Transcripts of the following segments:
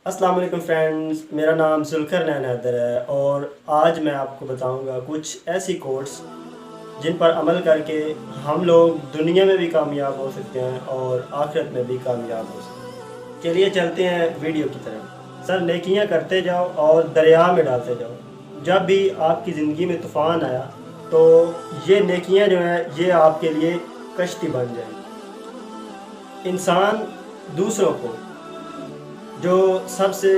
अस्सलाम वालेकुम फ्रेंड्स, मेरा नाम जुल्कर नैन हैदर है और आज मैं आपको बताऊंगा कुछ ऐसी कोट्स जिन पर अमल करके हम लोग दुनिया में भी कामयाब हो सकते हैं और आखिरत में भी कामयाब हो सकते हैं। चलिए चलते हैं वीडियो की तरफ। सर, नेकियां करते जाओ और दरिया में डालते जाओ। जब भी आपकी ज़िंदगी में तूफ़ान आया तो ये नेकियां जो हैं ये आपके लिए कश्ती बन जाए। इंसान दूसरों को जो सबसे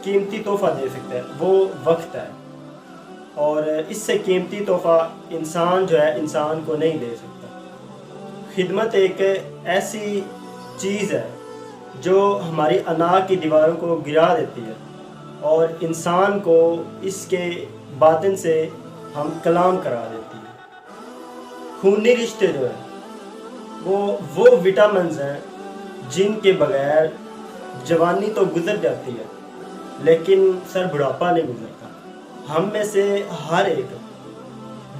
कीमती तोहफ़ा दे सकता है वो वक्त है, और इससे कीमती तोहफ़ा इंसान जो है इंसान को नहीं दे सकता। खिदमत एक ऐसी चीज़ है जो हमारी अना की दीवारों को गिरा देती है और इंसान को इसके बातिन से हम कलाम करा देती है। खूनी रिश्ते जो हैं वो विटामिन्स हैं जिनके बगैर जवानी तो गुजर जाती है लेकिन सर बुढ़ापा नहीं गुजरता। हम में से हर एक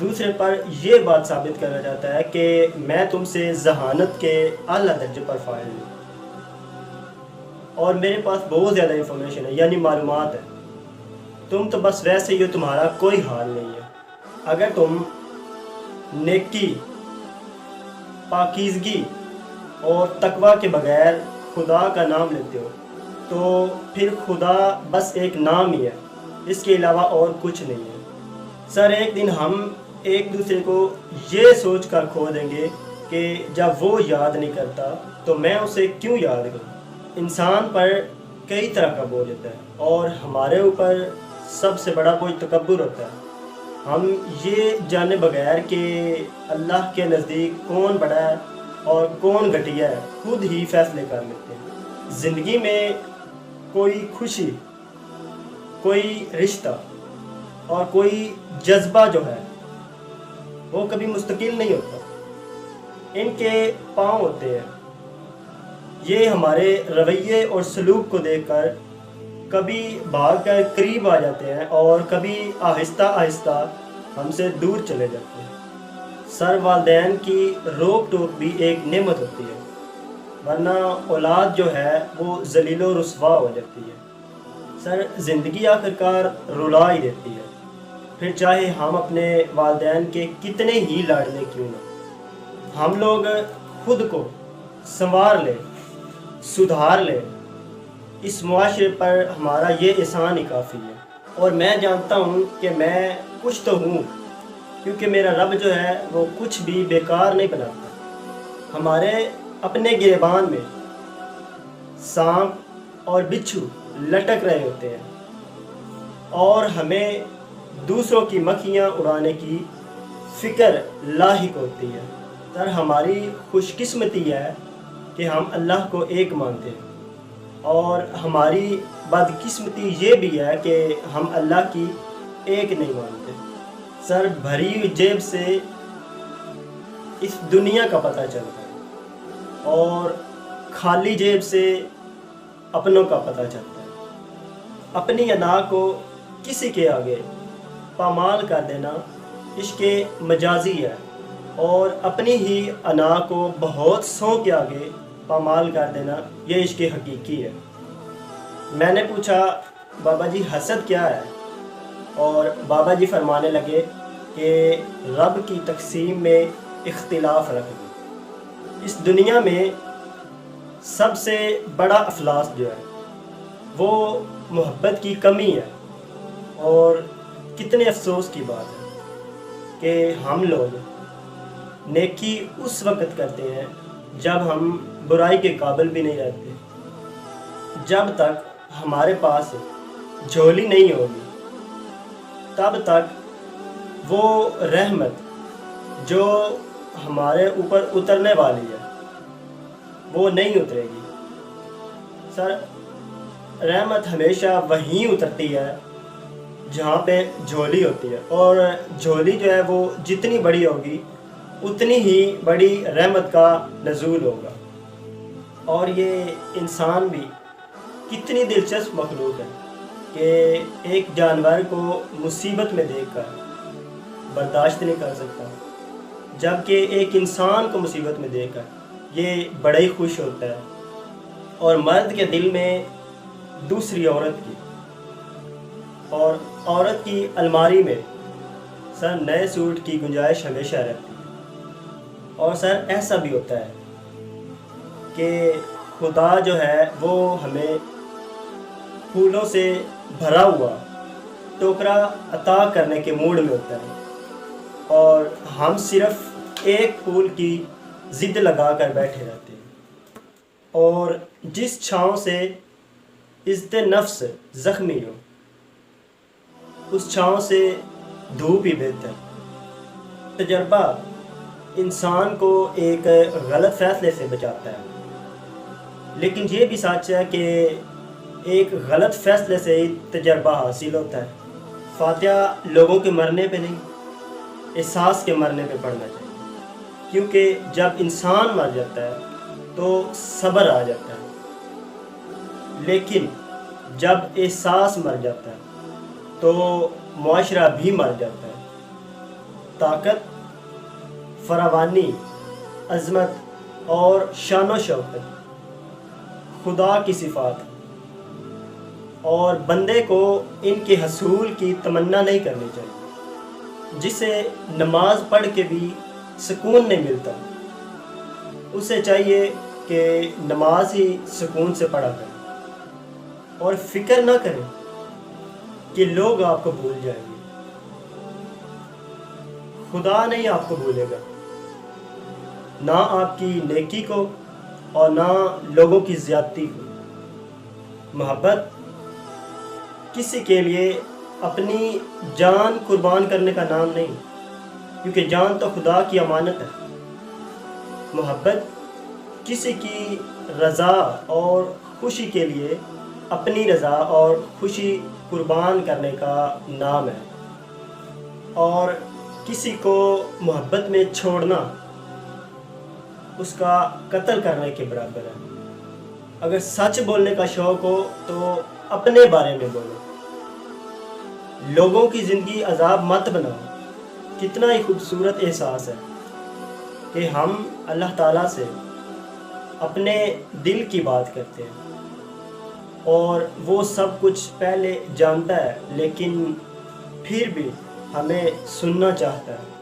दूसरे पर यह बात साबित करना चाहता है कि मैं तुमसे जहानत के आला दर्जे पर फाइल हूँ और मेरे पास बहुत ज़्यादा इंफॉर्मेशन है, यानी मालूमात है। तुम तो बस वैसे ही हो, तुम्हारा कोई हाल नहीं है। अगर तुम नेकी, पाकीज़गी और तकवा के बगैर खुदा का नाम लेते हो तो फिर खुदा बस एक नाम ही है, इसके अलावा और कुछ नहीं है। सर, एक दिन हम एक दूसरे को ये सोच कर खो देंगे कि जब वो याद नहीं करता तो मैं उसे क्यों याद करूं। इंसान पर कई तरह का बोझ होता है और हमारे ऊपर सबसे बड़ा बोझ तकब्बुर होता है। हम ये जाने बगैर कि अल्लाह के नज़दीक कौन बड़ा है और कौन घटिया है खुद ही फैसले कर लेते हैं। ज़िंदगी में कोई खुशी, कोई रिश्ता और कोई जज्बा जो है वो कभी मुस्तकिल नहीं होता। इनके पाँव होते हैं। ये हमारे रवैये और सलूक को देखकर कभी भागकर करीब आ जाते हैं और कभी आहिस्ता आहिस्ता हमसे दूर चले जाते हैं। सर, वालिदैन की रोक टोक भी एक नेमत होती है, वरना औलाद जो है वो जलीलो रुसवा हो जाती है। सर, ज़िंदगी आखिरकार रुला ही देती है, फिर चाहे हम अपने वालिदैन के कितने ही लाडले क्यों ना। हम लोग खुद को संवार लें, सुधार लें, इस मुआशरे पर हमारा ये एहसान ही काफ़ी है। और मैं जानता हूँ कि मैं कुछ तो हूँ, क्योंकि मेरा रब जो है वो कुछ भी बेकार नहीं बनाता। हमारे अपने गिरेबान में सांप और बिच्छू लटक रहे होते हैं और हमें दूसरों की मक्खियाँ उड़ाने की फ़िक्र लाहिक होती है। सर, हमारी खुशकिस्मती है कि हम अल्लाह को एक मानते हैं और हमारी बदकिस्मती ये भी है कि हम अल्लाह की एक नहीं मानते। सर, भरी हुई जेब से इस दुनिया का पता चलता है और खाली जेब से अपनों का पता चलता है। अपनी अदा को किसी के आगे पामाल कर देना इश्के मजाजी है और अपनी ही अना को बहुत सौ के आगे पामाल कर देना ये इश्के हकीकी है। मैंने पूछा, बाबा जी हसद क्या है? और बाबा जी फरमाने लगे कि रब की तकसीम में इख्तिलाफ रख दो। इस दुनिया में सबसे बड़ा अफलास जो है वो मोहब्बत की कमी है, और कितने अफसोस की बात है कि हम लोग नेकी उस वक़्त करते हैं जब हम बुराई के काबिल भी नहीं रहते। जब तक हमारे पास झोली नहीं होगी तब तक वो रहमत जो हमारे ऊपर उतरने वाली है वो नहीं उतरेगी। सर, रहमत हमेशा वहीं उतरती है जहाँ पे झोली होती है, और झोली जो है वो जितनी बड़ी होगी उतनी ही बड़ी रहमत का नज़ूल होगा। और ये इंसान भी कितनी दिलचस्प मखलूक है कि एक जानवर को मुसीबत में देखकर बर्दाश्त नहीं कर सकता, जबकि एक इंसान को मुसीबत में देखकर ये बड़ा ही खुश होता है। और मर्द के दिल में دوسری عورت کی، اور عورت کی الماری میں سر نئے سوٹ کی گنجائش ہمیشہ رہتی ہے۔ اور سر ایسا بھی ہوتا ہے کہ خدا جو ہے وہ ہمیں پھولوں سے بھرا ہوا ٹوکرا عطا کرنے کے موڈ میں ہوتا ہے، اور ہم صرف ایک پھول کی ضد لگا کر بیٹھے رہتے ہیں، اور جس چھاؤں سے عزت نفس زخمی ہو اس چھاؤں سے دھوپ ہی بہتر۔ تجربہ انسان کو ایک غلط فیصلے سے بچاتا ہے، لیکن یہ بھی سچ ہے کہ ایک غلط فیصلے سے ہی تجربہ حاصل ہوتا ہے۔ فاتحہ لوگوں کے مرنے پہ نہیں، احساس کے مرنے پہ پڑھنا چاہیے، کیونکہ جب انسان مر جاتا ہے تو صبر آ جاتا ہے، لیکن جب احساس مر جاتا ہے تو معاشرہ بھی مر جاتا ہے۔ طاقت، فراوانی، عظمت اور شان و شوکت خدا کی صفات ہیں، اور بندے کو ان کے حصول کی تمنا نہیں کرنی چاہیے۔ جسے نماز پڑھ کے بھی سکون نہیں ملتا، اسے چاہیے کہ نماز ہی سکون سے پڑھا کرے، اور فکر نہ کرے کہ لوگ آپ کو بھول جائیں گے۔ خدا نہیں آپ کو بھولے گا، نہ آپ کی نیکی کو اور نہ لوگوں کی زیادتی کو۔ محبت کسی کے لیے اپنی جان قربان کرنے کا نام نہیں، کیونکہ جان تو خدا کی امانت ہے۔ محبت کسی کی رضا اور خوشی کے لیے اپنی رضا اور خوشی قربان کرنے کا نام ہے، اور کسی کو محبت میں چھوڑنا اس کا قتل کرنے کے برابر ہے۔ اگر سچ بولنے کا شوق ہو تو اپنے بارے میں بولو، لوگوں کی زندگی عذاب مت بناؤ۔ کتنا ہی خوبصورت احساس ہے کہ ہم اللہ تعالیٰ سے اپنے دل کی بات کرتے ہیں، اور وہ سب کچھ پہلے جانتا ہے لیکن پھر بھی ہمیں سننا چاہتا ہے۔